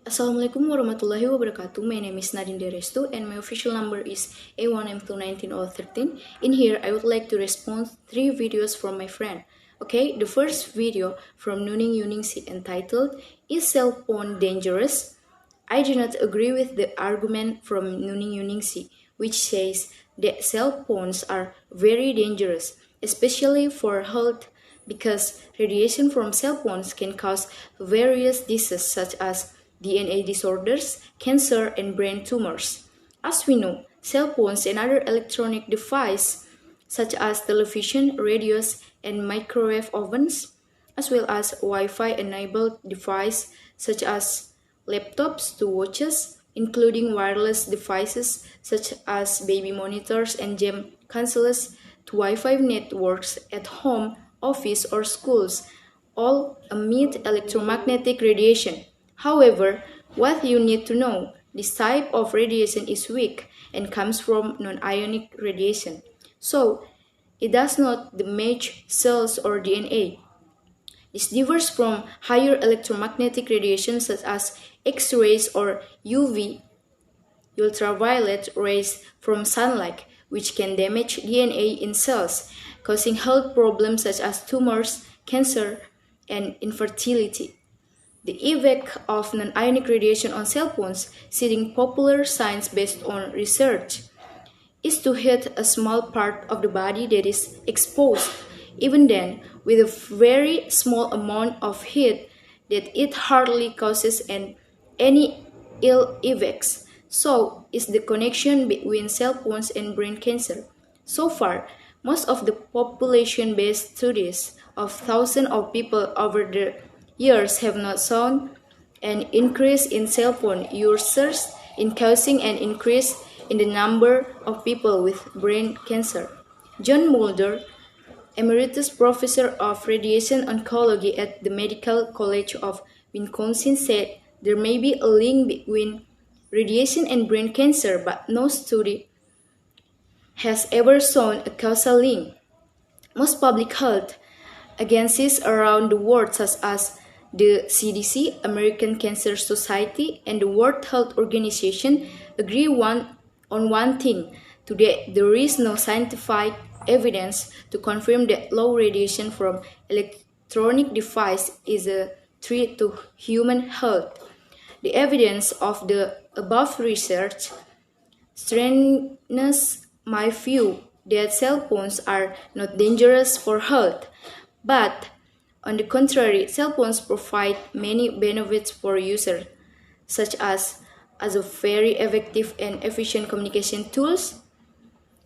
Assalamualaikum warahmatullahi wabarakatuh. My name is Nadine Restu and my official number is A1M21913. In here, I would like to respond 3 videos from my friend. Okay, the first video from Nuning Yuningsi entitled, "Is cell phone dangerous?" I do not agree with the argument from Nuning Yuningsi, which says that cell phones are very dangerous, especially for health, because radiation from cell phones can cause various diseases such as DNA disorders, cancer, and brain tumors. As we know, cell phones and other electronic devices such as television, radios, and microwave ovens, as well as Wi-Fi enabled devices such as laptops to watches, including wireless devices such as baby monitors and game consoles, to Wi-Fi networks at home, office, or schools, all emit electromagnetic radiation. However, what you need to know, this type of radiation is weak and comes from non-ionic radiation. So, it does not damage cells or DNA. This differs from higher electromagnetic radiation such as X-rays or UV, ultraviolet rays from sunlight, which can damage DNA in cells, causing health problems such as tumors, cancer, and infertility. The effect of non-ionic radiation on cell phones, citing popular science based on research, is to hit a small part of the body that is exposed. Even then, with a very small amount of heat, that it hardly causes any ill effects. So, is the connection between cell phones and brain cancer. So far, most of the population-based studies of thousands of people over the years have not shown an increase in cell phone users in causing an increase in the number of people with brain cancer. John Mulder, Emeritus Professor of Radiation Oncology at the Medical College of Wisconsin, said there may be a link between radiation and brain cancer, but no study has ever shown a causal link. Most public health agencies around the world, such as the CDC, American Cancer Society, and the World Health Organization, agree on one thing. Today, there is no scientific evidence to confirm that low radiation from electronic devices is a threat to human health. The evidence of the above research strengthens my view that cell phones are not dangerous for health, but on the contrary, cell phones provide many benefits for users, such as a very effective and efficient communication tools,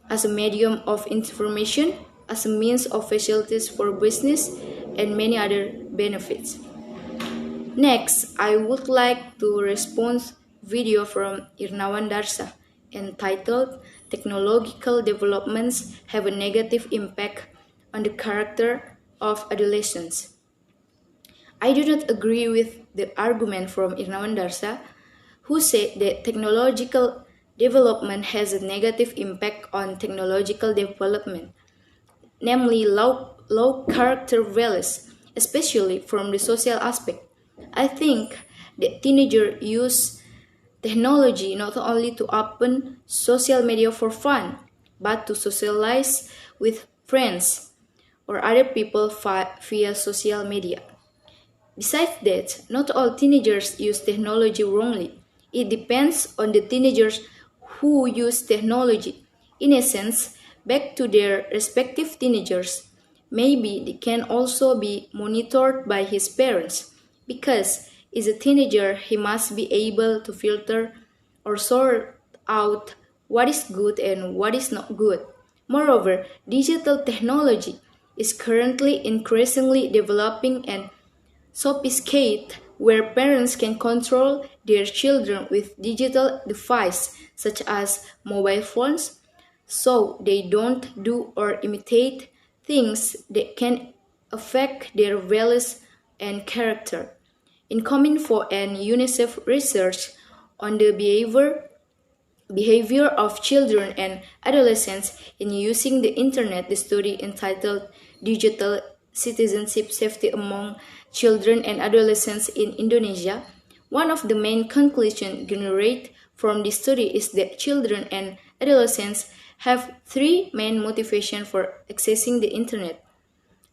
as a medium of information, as a means of facilities for business, and many other benefits. Next, I would like to respond video from Irnawan Darsa entitled "Technological Developments Have a Negative Impact on the Character of Adolescents." I do not agree with the argument from Irnawan Darsa, who said that technological development has a negative impact on technological development, namely low character values, especially from the social aspect. I think that teenagers use technology not only to open social media for fun, but to socialize with friends or other people via social media. Besides that, not all teenagers use technology wrongly. It depends on the teenagers who use technology. In essence, back to their respective teenagers, maybe they can also be monitored by his parents, because as a teenager he must be able to filter or sort out what is good and what is not good. Moreover, digital technology is currently increasingly developing and sophisticated, where parents can control their children with digital devices such as mobile phones, so they don't do or imitate things that can affect their values and character. In Cominfo and UNICEF research on the behavior of children and adolescents in using the internet, the study entitled "Digital Citizenship Safety Among Children and Adolescents in Indonesia" One of the main conclusions generated from this study is that children and adolescents have three main motivations for accessing the internet: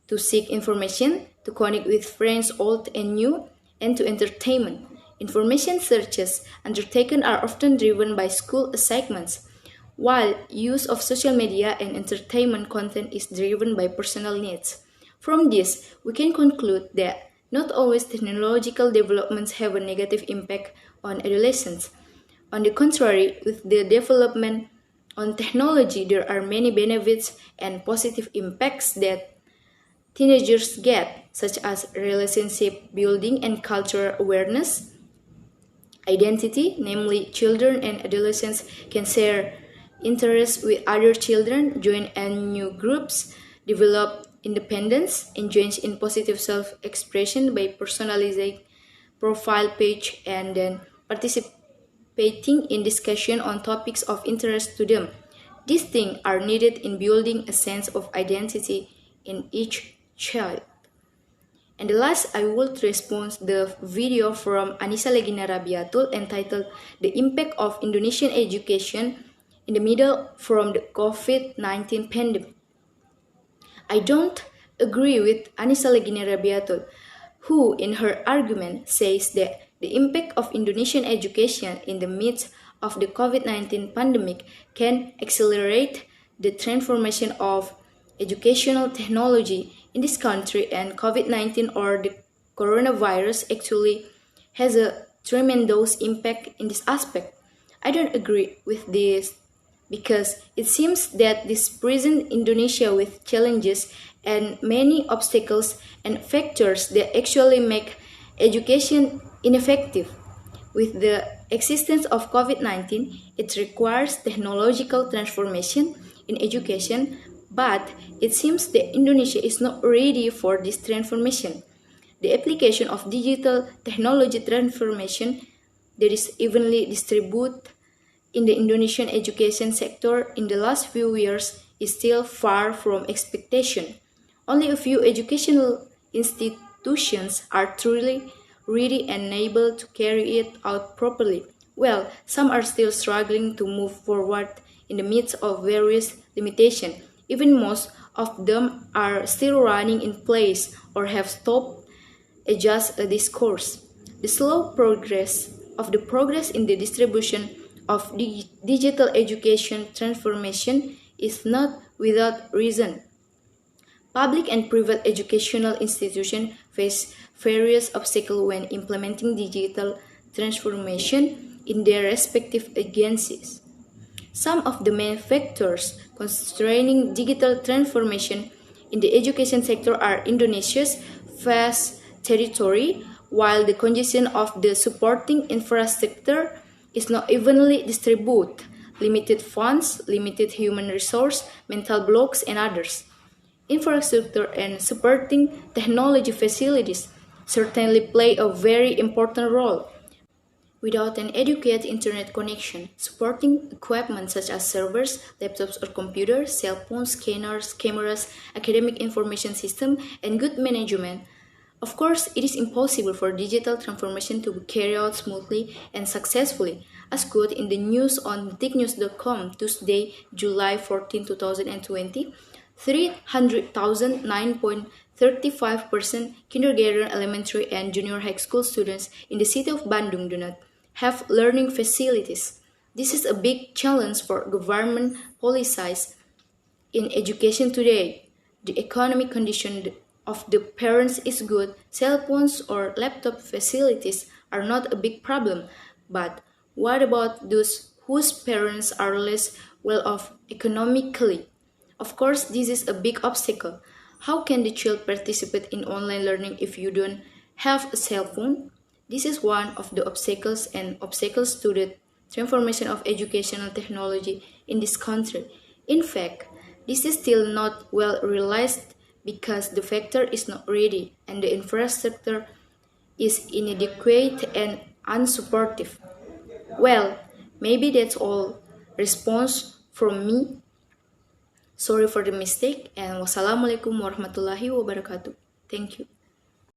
to seek information, to connect with friends old and new, and to entertainment. Information searches undertaken are often driven by school assignments, while use of social media and entertainment content is driven by personal needs. From this, we can conclude that not always technological developments have a negative impact on adolescents. On the contrary, with the development on technology, there are many benefits and positive impacts that teenagers get, such as relationship building and cultural awareness. Identity, namely, children and adolescents can share interests with other children, join new groups, develop independence, engage in positive self-expression by personalizing profile page and then participating in discussion on topics of interest to them. These things are needed in building a sense of identity in each child. And the last, I would respond the video from Anissa Legina Rabiatul entitled "The Impact of Indonesian Education in the Middle from the COVID-19 Pandemic." I don't agree with Anissa Legina Rabiatul, who in her argument says that the impact of Indonesian education in the midst of the COVID-19 pandemic can accelerate the transformation of educational technology in this country, and COVID-19 or the coronavirus actually has a tremendous impact in this aspect. I don't agree with this because it seems that this present Indonesia with challenges and many obstacles and factors that actually make education ineffective. With the existence of COVID-19, it requires technological transformation in education, but it seems that Indonesia is not ready for this transformation. The application of digital technology transformation that is evenly distributed in the Indonesian education sector in the last few years is still far from expectation. Only a few educational institutions are truly ready and able to carry it out properly. Well, some are still struggling to move forward in the midst of various limitations. Even most of them are still running in place or have stopped adjust this course. The slow progress in the distribution of digital education transformation is not without reason. Public and private educational institutions face various obstacles when implementing digital transformation in their respective agencies. Some of the main factors constraining digital transformation in the education sector are Indonesia's vast territory, while the congestion of the supporting infrastructure is not evenly distributed, limited funds, limited human resource, mental blocks, and others. Infrastructure and supporting technology facilities certainly play a very important role. Without an adequate internet connection, supporting equipment such as servers, laptops or computers, cell phones, scanners, cameras, academic information system, and good management, of course, it is impossible for digital transformation to be carried out smoothly and successfully, as quoted in the news on technews.com Tuesday, July 14, 2020. 300,000 9.35% kindergarten, elementary, and junior high school students in the city of Bandung do not have learning facilities. This is a big challenge for government policies in education today. The economic condition of the parents is good. Cell phones or laptop facilities are not a big problem. But what about those whose parents are less well off economically? Of course, this is a big obstacle. How can the child participate in online learning if you don't have a cell phone? This is one of the obstacles to the transformation of educational technology in this country. In fact, this is still not well realized because the factor is not ready and the infrastructure is inadequate and unsupportive. Well, maybe that's all response from me. Sorry for the mistake, and wassalamualaikum warahmatullahi wabarakatuh. Thank you.